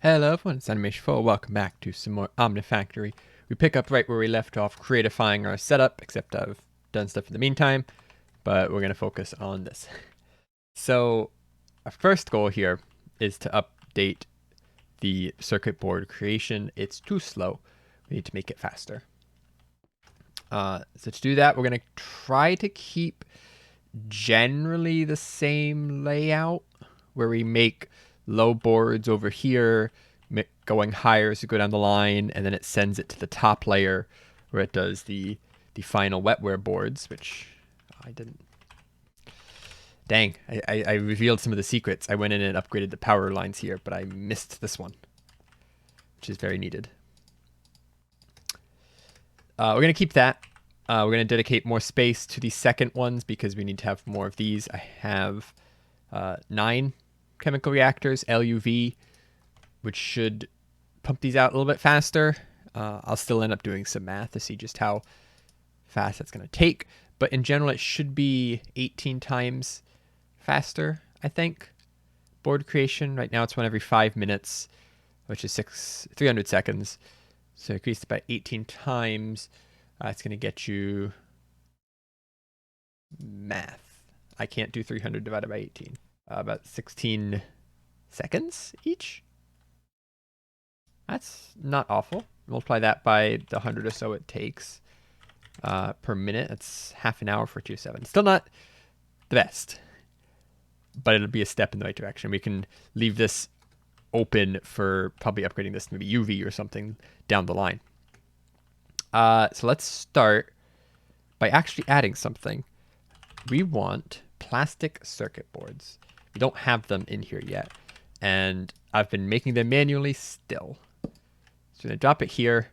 Hello everyone, it's Animation4. Welcome back to some more Omnifactory. We pick up right where we left off, creatifying our setup, except I've done stuff in the meantime, but we're going to focus on this. So our first goal here is to update the circuit board creation. It's too slow. We need to make it faster. So to do that, we're going to try to keep generally the same layout where we make low boards over here, going higher as you go down the line, and then it sends it to the top layer where it does the final wetware boards, which I didn't. Dang, I revealed some of the secrets. I went in and upgraded the power lines here, but I missed this one, which is very needed. We're going to keep that. We're going to dedicate more space to the second ones because we need to have more of these. I have 9 chemical reactors, LUV, which should pump these out a little bit faster. I'll still end up doing some math to see just how fast that's going to take. But in general, it should be 18 times faster, I think. Board creation, right now it's one every 5 minutes, which is 300 seconds. So increased by 18 times. It's going to get you math. I can't do 300 divided by 18. About 16 seconds each. That's not awful. Multiply that by the 100 or so it takes per minute. That's half an hour for 2.7. Still not the best, but it'll be a step in the right direction. We can leave this open for probably upgrading this to maybe UV or something down the line. So let's start by actually adding something. We want plastic circuit boards. We don't have them in here yet, and I've been making them manually still. So I'm going to drop it here.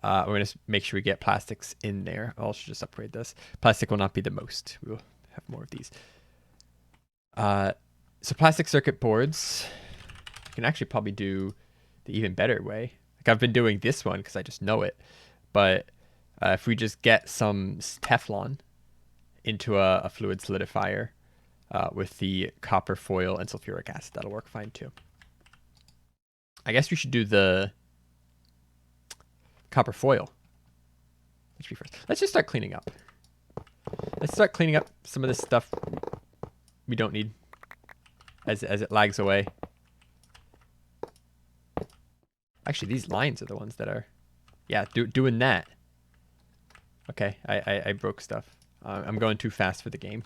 We're going to make sure we get plastics in there. I'll also just upgrade this. Plastic will not be the most. We'll have more of these. So plastic circuit boards, you can actually probably do the even better way. Like I've been doing this one because I just know it. But if we just get some Teflon into a fluid solidifier with the copper foil and sulfuric acid, that'll work fine too. I guess we should do the copper foil. Let's just start cleaning up. Let's start cleaning up some of this stuff we don't need as it lags away. Actually, these lines are the ones that are, yeah, doing that. Okay, I broke stuff. I'm going too fast for the game.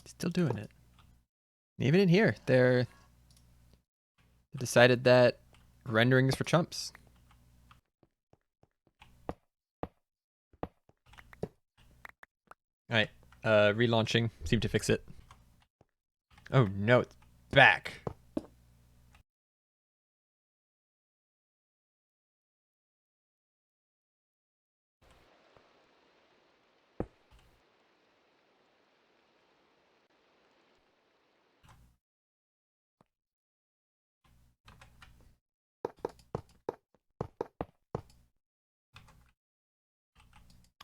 Still doing it. Even in here, they decided that rendering is for chumps. Alright, relaunching. Seemed to fix it. Oh no, it's back.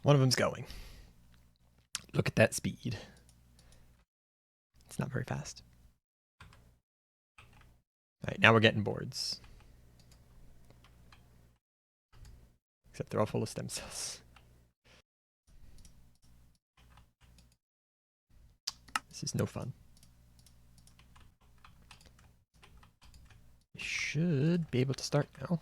One of them's going. Look at that speed. It's not very fast. Alright, now we're getting boards. Except they're all full of stem cells. This is no fun. Should be able to start now.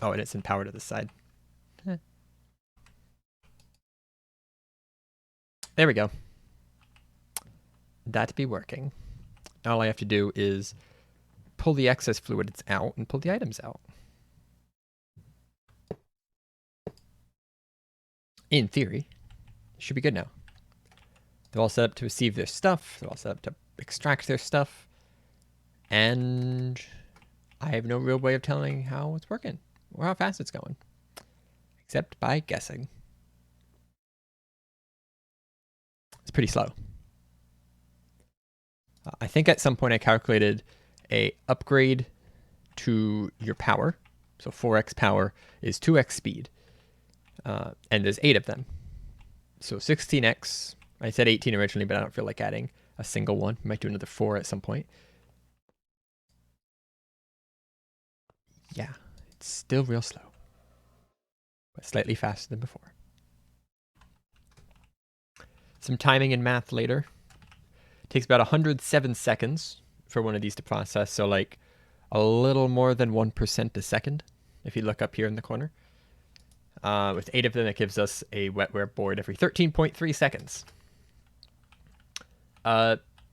Oh, and it's in power to the side. There we go. That be working. All I have to do is pull the excess fluids out and pull the items out. In theory, should be good now. They're all set up to receive their stuff. They're all set up to extract their stuff. And I have no real way of telling how it's working or how fast it's going, except by guessing. It's pretty slow. I think at some point I calculated a upgrade to your power. So 4x power is 2x speed. And there's 8 of them. So 16x. I said 18 originally, but I don't feel like adding a single one. Might do another 4 at some point. Yeah, it's still real slow, but slightly faster than before. Some timing and math later. It takes about 107 seconds for one of these to process. So like a little more than 1% a second, if you look up here in the corner. With 8 of them, it gives us a wetware board every 13.3 seconds.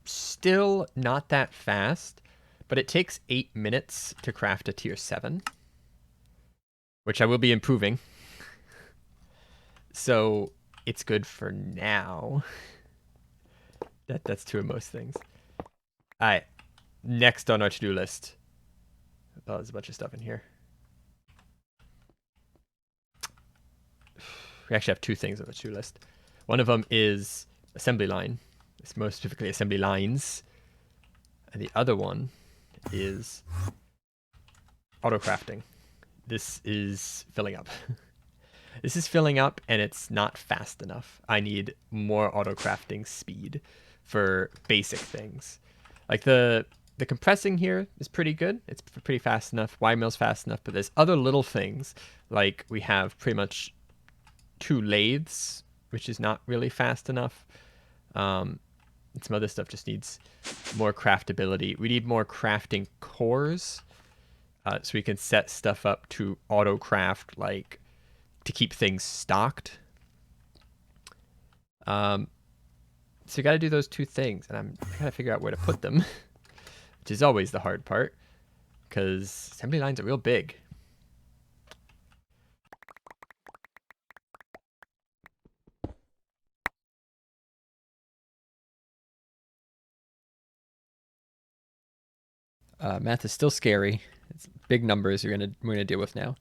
Still not that fast, but it takes 8 minutes to craft a tier 7, which I will be improving. So it's good for now. That's true of most things. All right, next on our to-do list. Oh, there's a bunch of stuff in here. We actually have 2 things on the to-do list. One of them is assembly line. It's most specifically assembly lines. And the other one is auto crafting. This is filling up. This is filling up and it's not fast enough. I need more auto crafting speed for basic things. Like the compressing here is pretty good. It's pretty fast enough. Y-mill's fast enough, but there's other little things. Like we have pretty much 2 lathes, which is not really fast enough. And some other stuff just needs more craftability. We need more crafting cores, so we can set stuff up to auto craft, like to keep things stocked. So you got to do those 2 things, and I got to figure out where to put them, which is always the hard part, because assembly lines are real big. Math is still scary. It's big numbers we're gonna deal with now.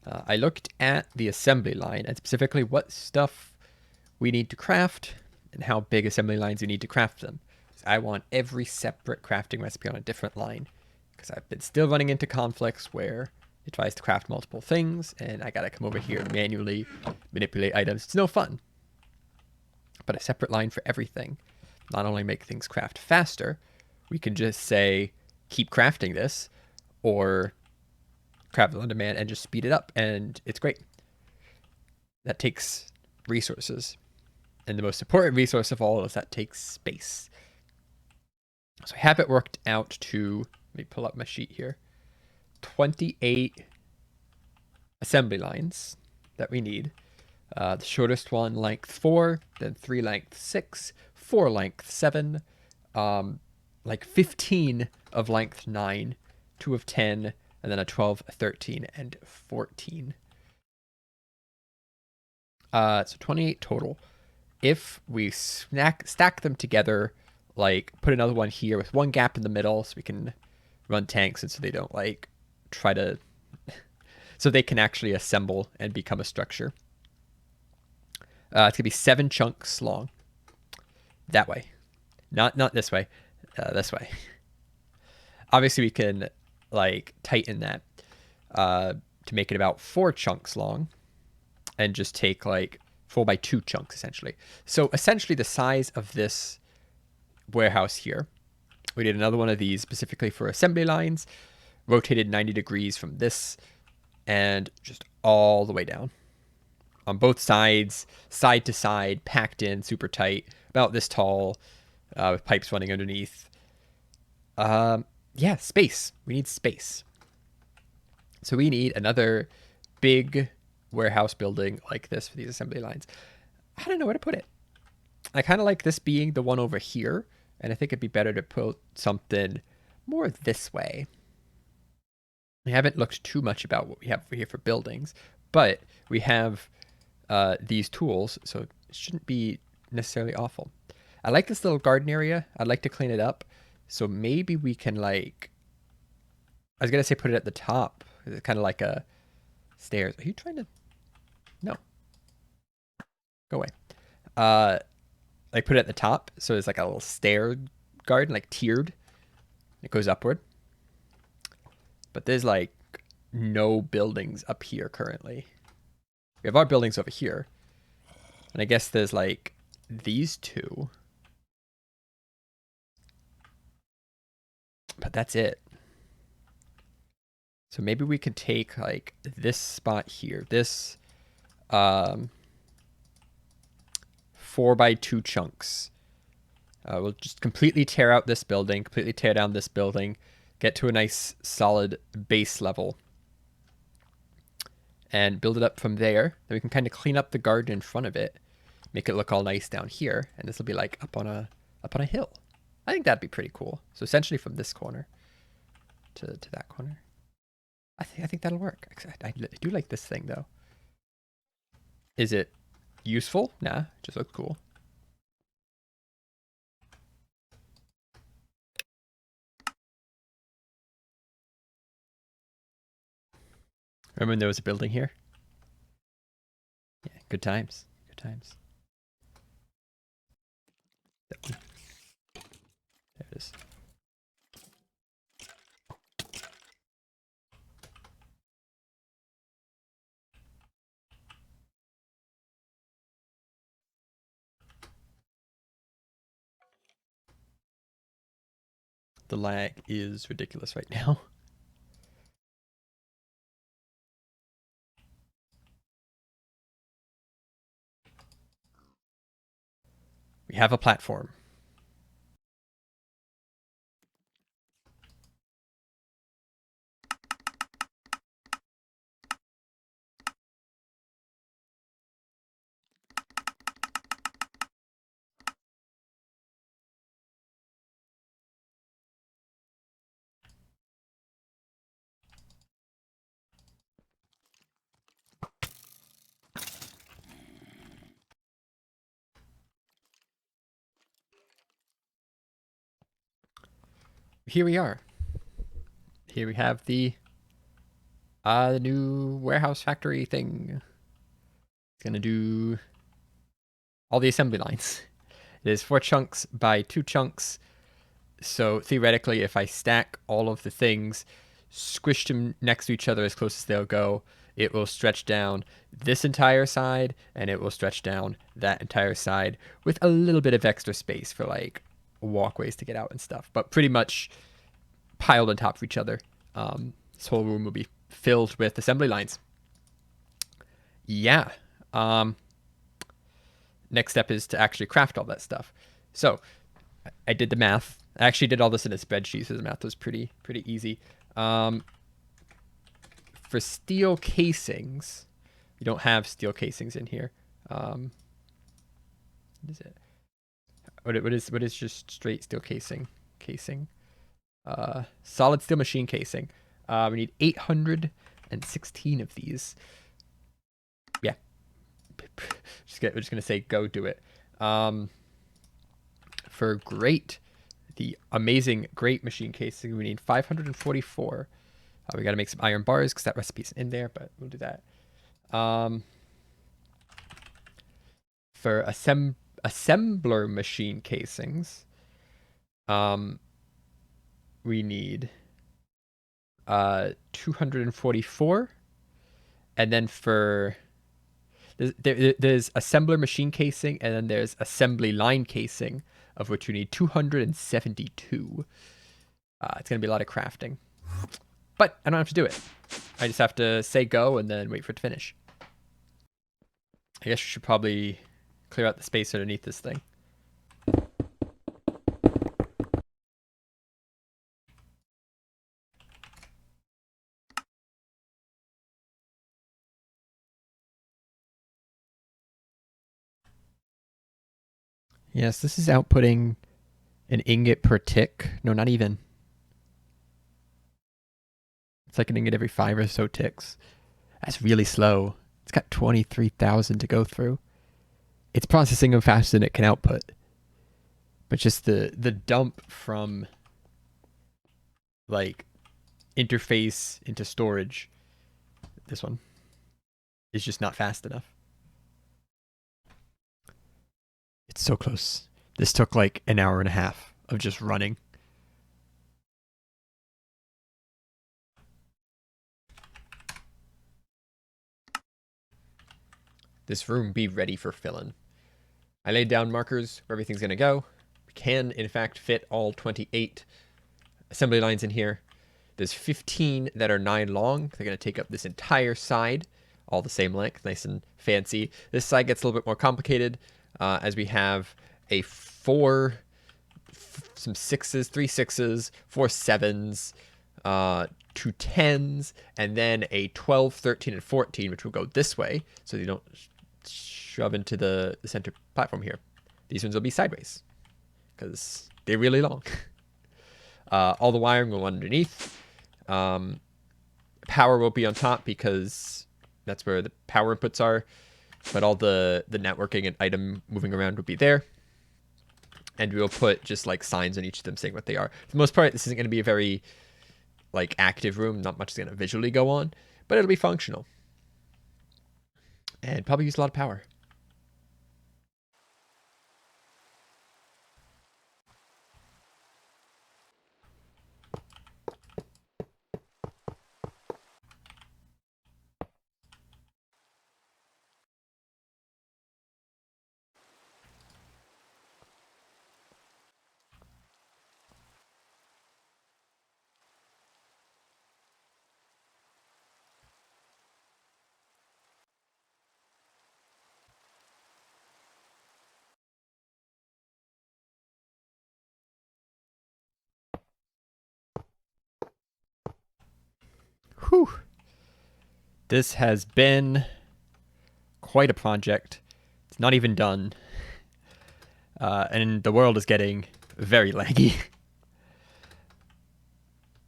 I looked at the assembly line and specifically what stuff we need to craft and how big assembly lines we need to craft them. So I want every separate crafting recipe on a different line because I've been still running into conflicts where it tries to craft multiple things and I gotta come over here and manually manipulate items. It's no fun. But a separate line for everything not only make things craft faster, we can just say keep crafting this or craft on demand and just speed it up, and it's great. That takes resources, and the most important resource of all is that takes space. So I have it worked out to, let me pull up my sheet here, 28 assembly lines that we need. The shortest one length 4, then 3 length 6, 4 length 7, like 15 of length 9, 2 of 10, and then a 12, a 13, and 14. So 28 total. If we stack them together, like put another one here with one gap in the middle so we can run tanks and so they don't like try to, so they can actually assemble and become a structure. It's gonna be 7 chunks long. That way. Not this way. This way. Obviously we can like tighten that to make it about 4 chunks long and just take like 4x2 chunks essentially. So essentially the size of this warehouse here, we did another one of these specifically for assembly lines, rotated 90 degrees from this and just all the way down on both sides, side to side, packed in super tight, about this tall, with pipes running underneath. Yeah, space. We need space. So we need another big warehouse building like this for these assembly lines. I don't know where to put it. I kind of like this being the one over here, and I think it'd be better to put something more this way. We haven't looked too much about what we have over here for buildings, but we have these tools, so it shouldn't be necessarily awful. I like this little garden area. I'd like to clean it up. So maybe we can like, I was going to say put it at the top. It's kind of like a stairs. Are you trying to, no. Go away. Like put it at the top. So it's like a little stair garden, like tiered. It goes upward. But there's like no buildings up here currently. We have our buildings over here. And I guess there's like these two. But that's it. So maybe we could take like this spot here. This 4x2 chunks. We'll just completely tear out this building, completely tear down this building, get to a nice solid base level, and build it up from there. Then we can kind of clean up the garden in front of it, make it look all nice down here, and this will be like up on a hill. I think that'd be pretty cool. So essentially from this corner to that corner. I think that'll work. I do like this thing though. Is it useful? Nah, it just looks cool. Remember when there was a building here? Yeah, good times. Good times. There it is. The lag is ridiculous right now. We have a platform. Here we are. Here we have the new warehouse factory thing. It's gonna do all the assembly lines. It is 4 chunks by 2 chunks. So theoretically, if I stack all of the things, squish them next to each other as close as they'll go, it will stretch down this entire side, and it will stretch down that entire side with a little bit of extra space for like walkways to get out and stuff. But pretty much piled on top of each other. This whole room will be filled with assembly lines. Yeah. Next step is to actually craft all that stuff. So I did the math. I actually did all this in a spreadsheet, so the math was pretty easy. For steel casings, we don't have steel casings in here. What is it? What is just straight steel casing? Solid steel machine casing. We need 816 of these. Yeah. We're just gonna say go do it. For the amazing great machine casing, we need 544. We got to make some iron bars because that recipe's in there, but we'll do that. For assembler machine casings, we need 244, and then for there's assembler machine casing, and then there's assembly line casing, of which we need 272. It's gonna be a lot of crafting, but I don't have to do it. I just have to say go and then wait for it to finish. I guess we should probably clear out the space underneath this thing. Yes, this is outputting an ingot per tick. No, not even. It's like an ingot every 5 or so ticks. That's really slow. It's got 23,000 to go through. It's processing them faster than it can output. But just the dump from like interface into storage, this one, is just not fast enough. It's so close. This took like an hour and a half of just running. This room be ready for filling. I laid down markers where everything's going to go. We can, in fact, fit all 28 assembly lines in here. There's 15 that are 9 long. They're going to take up this entire side, all the same length, nice and fancy. This side gets a little bit more complicated as we have a 4, some 6s, 3 6s, 4 7s, 2 10s, and then a 12, 13, and 14, which will go this way, so you don't shove into the center platform here. These ones will be sideways because they're really long. All the wiring will underneath. Power will be on top because that's where the power inputs are, but all the networking and item moving around will be there. And we'll put just like signs on each of them saying what they are. For the most part, this isn't going to be a very like active room. Not much is going to visually go on, but it'll be functional. And probably use a lot of power. Whew. This has been quite a project. It's not even done. And the world is getting very laggy.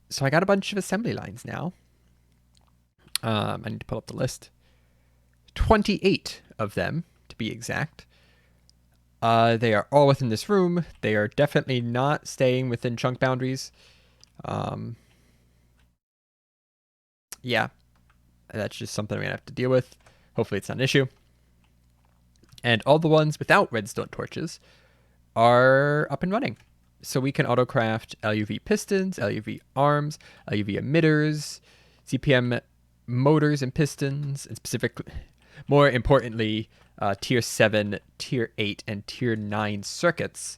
So I got a bunch of assembly lines now. I need to pull up the list. 28 of them, to be exact. They are all within this room. They are definitely not staying within chunk boundaries. Yeah, that's just something we're going to have to deal with. Hopefully it's not an issue. And all the ones without redstone torches are up and running. So we can autocraft LUV pistons, LUV arms, LUV emitters, CPM motors and pistons, and specifically, more importantly, tier 7, tier 8, and tier 9 circuits.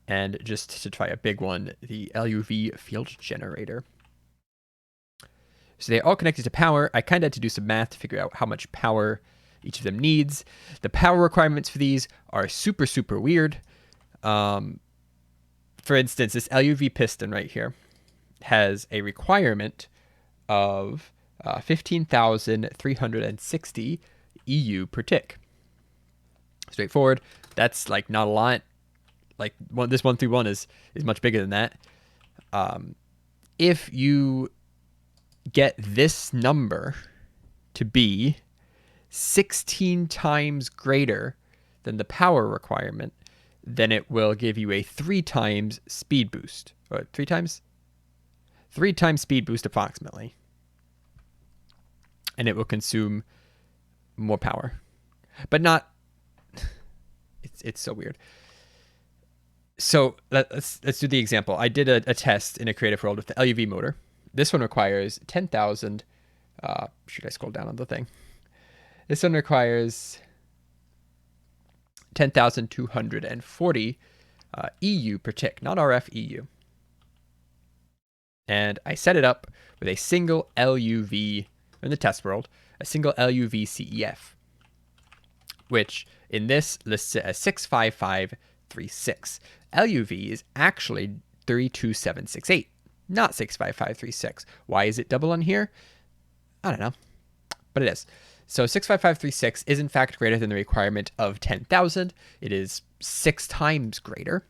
And just to try a big one, the LUV field generator. So they're all connected to power. I kind of had to do some math to figure out how much power each of them needs. The power requirements for these are super, super weird. For instance, this LUV piston right here has a requirement of 15,360 EU per tick. Straightforward. That's like not a lot. Like this 131 is much bigger than that. If you get this number to be 16 times greater than the power requirement, then it will give you a 3 times speed boost. Or 3 times? 3 times speed boost approximately. And it will consume more power. But not... It's so weird. So let's do the example. I did a test in a creative world with the LUV motor. This one requires 10,000. Should I scroll down on the thing? This one requires 10,240 EU per tick, not RF, EU. And I set it up with a single LUV, in the test world, a single LUV CEF, which in this lists it as 65536. LUV is actually 32768. Not 65536. Why is it double on here? I don't know, but it is. So 65536 is in fact greater than the requirement of 10,000. It is 6 times greater,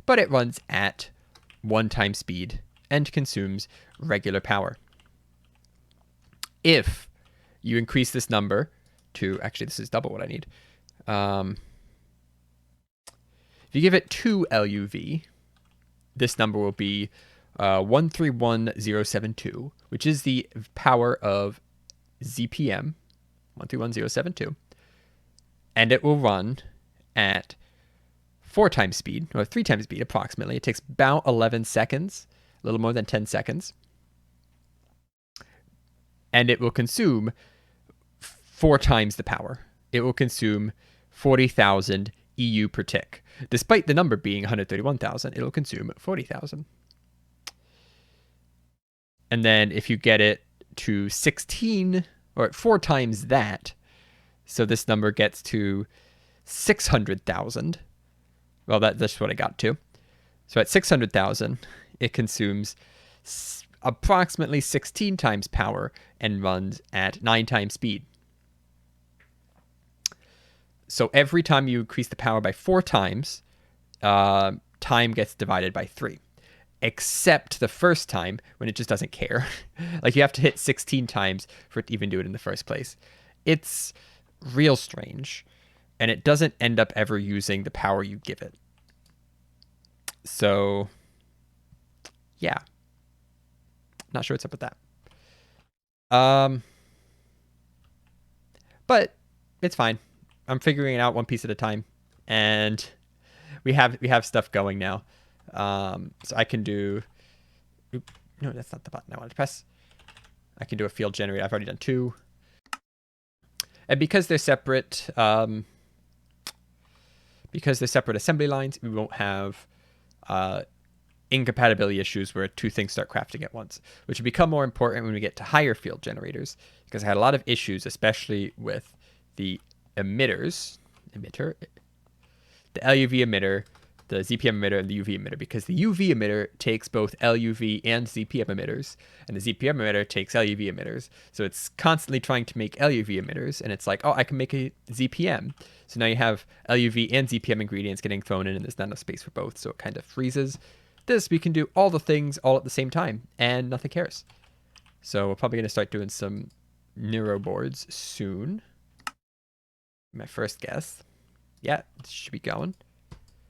but it runs at 1 time speed and consumes regular power. If you increase this number to, actually this is double what I need. If you give it 2 LUV, this number will be 131072, which is the power of ZPM, 131072, and it will run at 4 times speed, or 3 times speed approximately. It takes about 11 seconds, a little more than 10 seconds. And it will consume 4 times the power. It will consume 40,000 EU per tick. Despite the number being 131,000, it'll consume 40,000. And then if you get it to 16, or 4 times that, so this number gets to 600,000. Well, that's what I got to. So at 600,000, it consumes approximately 16 times power and runs at 9 times speed. So every time you increase the power by 4 times, time gets divided by 3. Except the first time when it just doesn't care. Like you have to hit 16 times for it to even do it in the first place. It's real strange. And it doesn't end up ever using the power you give it. So, yeah. Not sure what's up with that. But it's fine. I'm figuring it out one piece at a time. And we have stuff going now. So I can do... no, that's not the button I wanted to press. I can do a field generator. I've already done 2. And because they're separate... because they're separate assembly lines, we won't have incompatibility issues where 2 things start crafting at once, which will become more important when we get to higher field generators, because I had a lot of issues, especially with the the LUV emitter, the ZPM emitter, and the UV emitter, because the UV emitter takes both LUV and ZPM emitters, and the ZPM emitter takes LUV emitters. So it's constantly trying to make LUV emitters, and it's like, oh, I can make a ZPM. So now you have LUV and ZPM ingredients getting thrown in, and there's not enough space for both, so it kind of freezes. This, we can do all the things all at the same time, and nothing cares. So we're probably going to start doing some neuro boards soon. My first guess. Yeah, it should be going.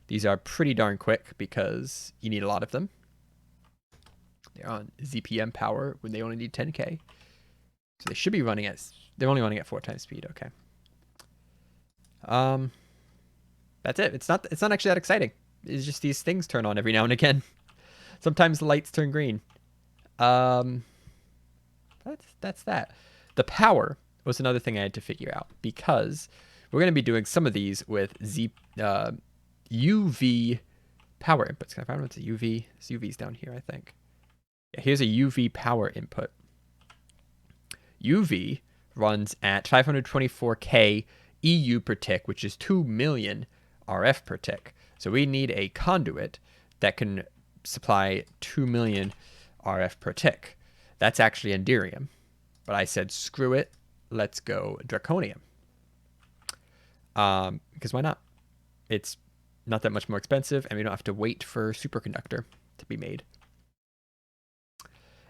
These are pretty darn quick because you need a lot of them. They're on ZPM power when they only need 10K. So they should be running at... they're only running at 4 times speed. Okay. That's it. It's not actually that exciting. It's just these things turn on every now and again. Sometimes the lights turn green. That's that. The power was another thing I had to figure out, because we're going to be doing some of these with UV power inputs. Can I find what's a UV? This UV's down here, I think. Yeah, here's a UV power input. UV runs at 524K EU per tick, which is 2 million RF per tick. So we need a conduit that can supply 2 million RF per tick. That's actually Enderium. But I said, screw it. Let's go Draconium. Because why not? It's not that much more expensive, and we don't have to wait for superconductor to be made.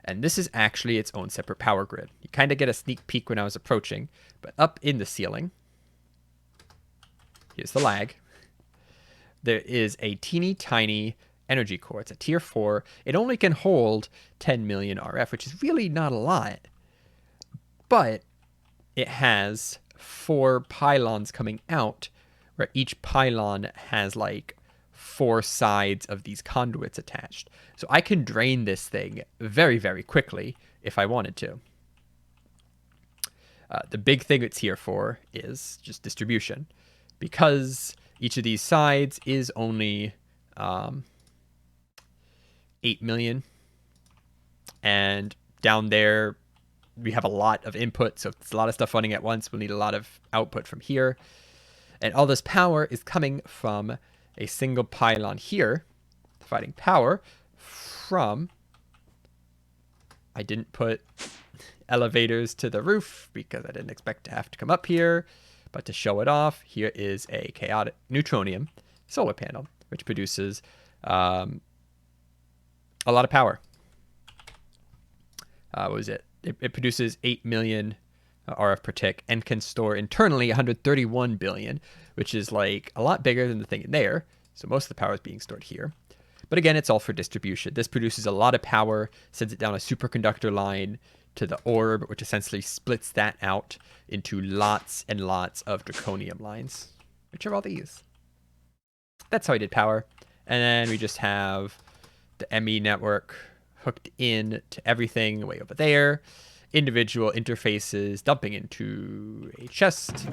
And this is actually its own separate power grid. You kind of get a sneak peek when I was approaching, but up in the ceiling, here's the lag. There is a teeny tiny energy core. It's a tier 4. It only can hold 10 million RF, which is really not a lot. But it has 4 pylons coming out, where each pylon has like 4 sides of these conduits attached. So I can drain this thing very, very quickly if I wanted to. The big thing it's here for is just distribution, because each of these sides is only 8 million. And down there, we have a lot of input, so it's a lot of stuff running at once. We'll need a lot of output from here. And all this power is coming from a single pylon here, providing power from... I didn't put elevators to the roof because I didn't expect to have to come up here. But to show it off, here is a chaotic neutronium solar panel, which produces a lot of power. What was it? It produces 8 million RF per tick and can store internally 131 billion, which is like a lot bigger than the thing in there. So most of the power is being stored here. But again, it's all for distribution. This produces a lot of power, sends it down a superconductor line to the orb, which essentially splits that out into lots and lots of draconium lines. Which are all these? that's how I did power. And then we just have the ME network hooked in to everything way over there. Individual interfaces dumping into a chest,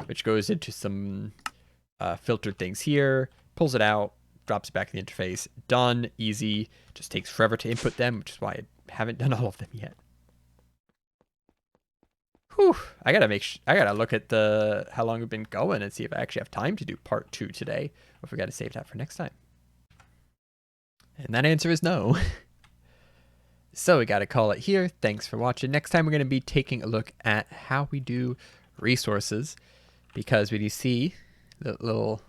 which goes into some filtered things here, pulls it out, drops it back in the interface. Done, easy. Just takes forever to input them, which is why I haven't done all of them yet. Whew, I gotta look at how long we've been going and see if I actually have time to do part 2 today, or if we gotta save that for next time. And that answer is no. So we gotta call it here. Thanks for watching. Next time we're gonna be taking a look at how we do resources, because when you see the little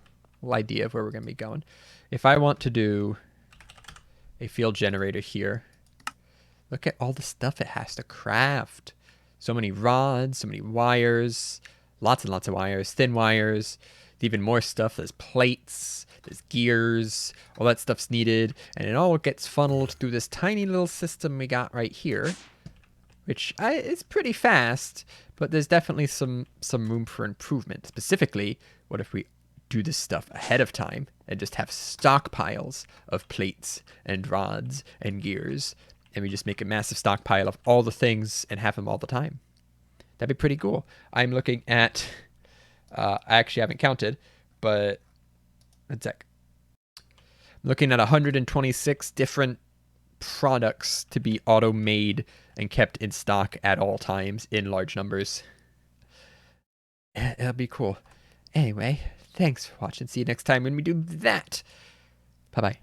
idea of where we're gonna be going, if I want to do a field generator here, look at all the stuff it has to craft. So many rods, so many wires, lots and lots of wires, thin wires, even more stuff. There's plates, there's gears, all that stuff's needed. And it all gets funneled through this tiny little system we got right here, which is pretty fast, but there's definitely some room for improvement. Specifically, what if we do this stuff ahead of time and just have stockpiles of plates and rods and gears, and we just make a massive stockpile of all the things and have them all the time? That'd be pretty cool. I'm looking at, I actually haven't counted, but one sec. I'm looking at 126 different products to be auto-made and kept in stock at all times in large numbers. It'll be cool. Anyway, thanks for watching. See you next time when we do that. Bye-bye.